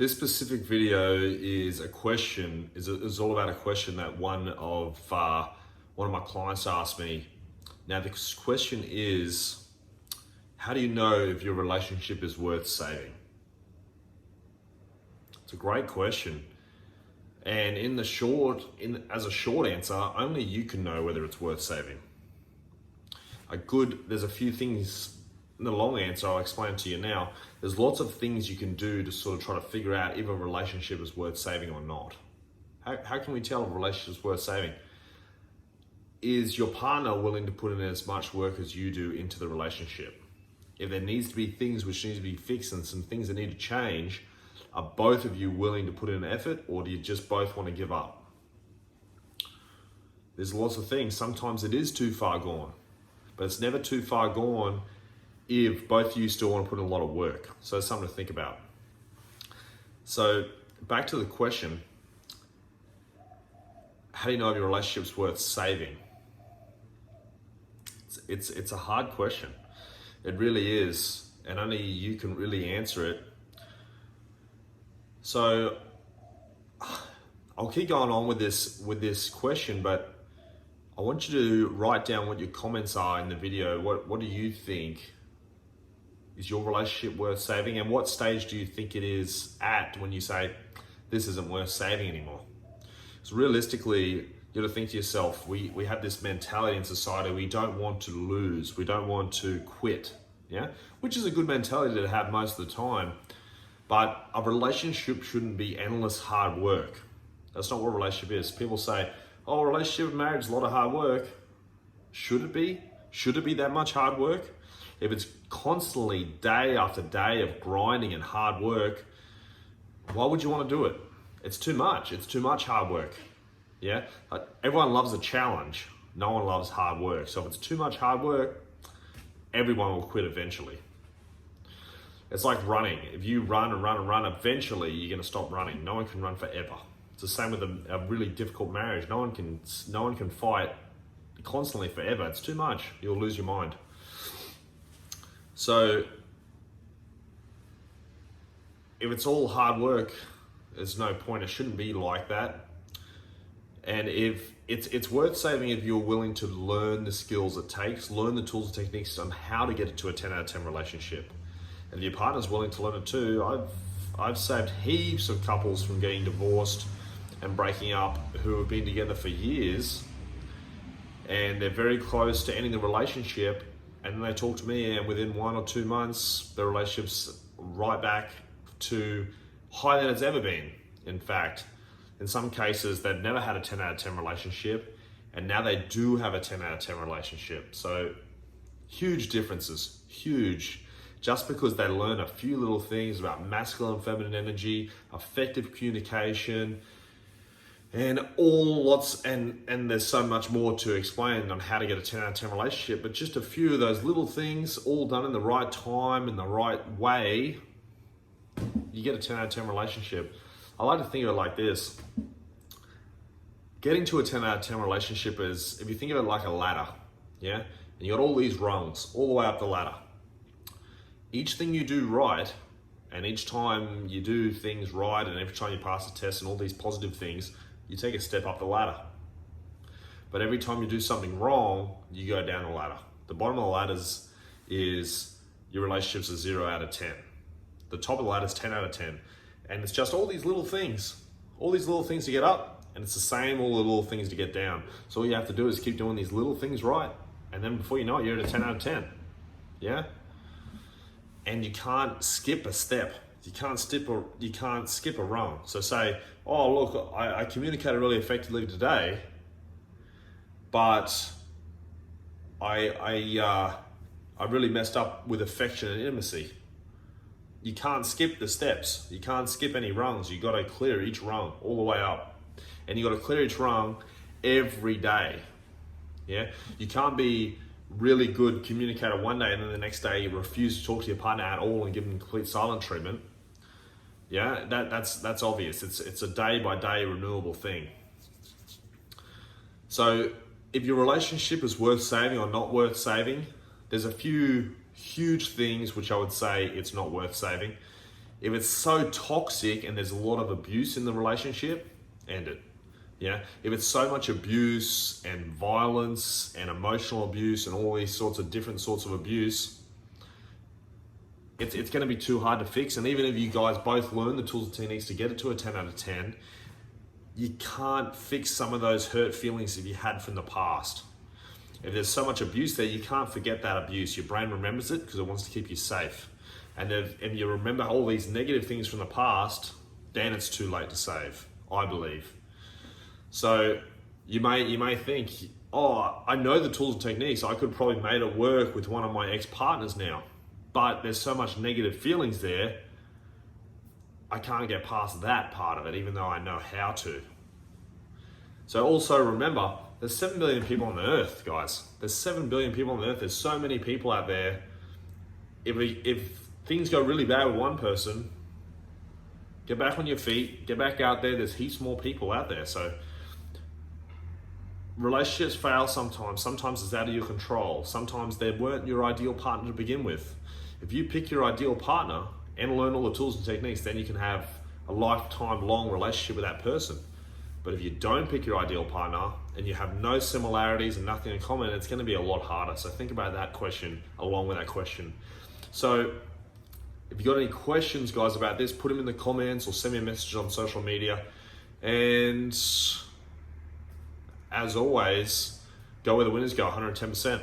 This specific video is is all about a question that one of my clients asked me. Now the question is, how do you know if your relationship is worth saving? It's a great question. And as a short answer, only you can know whether it's worth saving. There's a few things. In the long answer, I'll explain to you now. There's lots of things you can do to sort of try to figure out if a relationship is worth saving or not. How can we tell if a relationship is worth saving? Is your partner willing to put in as much work as you do into the relationship? If there needs to be things which need to be fixed and some things that need to change, are both of you willing to put in an effort, or do you just both want to give up? There's lots of things. Sometimes it is too far gone, but it's never too far gone if both of you still want to put in a lot of work. So it's something to think about. So back to the question, how do you know if your relationship's worth saving? It's a hard question. It really is, and only you can really answer it. So I'll keep going on with this question, but I want you to write down what your comments are in the video. What do you think? Is your relationship worth saving? And what stage do you think it is at when you say, this isn't worth saving anymore? So realistically, you got to think to yourself, we have this mentality in society, we don't want to lose, we don't want to quit, yeah? Which is a good mentality to have most of the time, but a relationship shouldn't be endless hard work. That's not what a relationship is. People say, oh, a relationship and marriage is a lot of hard work. Should it be? Should it be that much hard work? If it's constantly day after day of grinding and hard work, why would you want to do it? It's too much. It's too much hard work. Yeah? Everyone loves a challenge. No one loves hard work. So if it's too much hard work, everyone will quit eventually. It's like running. If you run and run and run, eventually you're going to stop running. No one can run forever. It's the same with a really difficult marriage. No one can fight constantly forever. It's too much. You'll lose your mind. So if it's all hard work, there's no point. It shouldn't be like that. And if it's worth saving if you're willing to learn the skills it takes, learn the tools and techniques on how to get it to a 10 out of 10 relationship. And if your partner's willing to learn it too, I've saved heaps of couples from getting divorced and breaking up who have been together for years, and they're very close to ending the relationship, and then they talk to me, and within 1 or 2 months, the relationship's right back to higher than it's ever been. In fact, in some cases, they've never had a 10 out of 10 relationship, and now they do have a 10 out of 10 relationship. So huge differences, huge. Just because they learn a few little things about masculine and feminine energy, effective communication, and there's so much more to explain on how to get a 10 out of 10 relationship, but just a few of those little things all done in the right time, in the right way, you get a 10 out of 10 relationship. I like to think of it like this. Getting to a 10 out of 10 relationship is, if you think of it like a ladder, yeah? And you got all these rungs all the way up the ladder. Each thing you do right, and each time you do things right, and every time you pass a test and all these positive things, you take a step up the ladder. But every time you do something wrong, you go down the ladder. The bottom of the ladder is your relationship's a 0 out of 10. The top of the ladder is 10 out of 10. And it's just all these little things to get up, and it's the same all the little things to get down. So all you have to do is keep doing these little things right, and then before you know it, you're at a 10 out of 10. Yeah? And you can't skip a step. You can't skip a rung. So say, oh look, I communicated really effectively today, but I really messed up with affection and intimacy. You can't skip the steps. You can't skip any rungs. You got to clear each rung all the way up, and you got to clear each rung every day. Yeah, you can't be really good communicator one day and then the next day you refuse to talk to your partner at all and give them complete silent treatment. Yeah, that's obvious. It's a day by day renewable thing. So if your relationship is worth saving or not worth saving, there's a few huge things which I would say it's not worth saving. If it's so toxic and there's a lot of abuse in the relationship, end it. Yeah. If it's so much abuse and violence and emotional abuse and all these sorts of different sorts of abuse, it's going to be too hard to fix. And even if you guys both learn the tools and techniques to get it to a 10 out of 10, you can't fix some of those hurt feelings that you had from the past. If there's so much abuse there, you can't forget that abuse. Your brain remembers it because it wants to keep you safe. And if you remember all these negative things from the past, then it's too late to save, I believe. So you may think, oh, I know the tools and techniques. I could probably made it work with one of my ex-partners now, but there's so much negative feelings there, I can't get past that part of it, even though I know how to. So also remember, there's 7 billion people on the earth, guys. There's 7 billion people on the earth. There's so many people out there. If things go really bad with one person, get back on your feet, get back out there. There's heaps more people out there. So relationships fail sometimes. Sometimes it's out of your control. Sometimes they weren't your ideal partner to begin with. If you pick your ideal partner and learn all the tools and techniques, then you can have a lifetime long relationship with that person. But if you don't pick your ideal partner and you have no similarities and nothing in common, it's going to be a lot harder. So think about that question along with that question. So if you got any questions, guys, about this, put them in the comments or send me a message on social media. And as always, go where the winners go, 110%.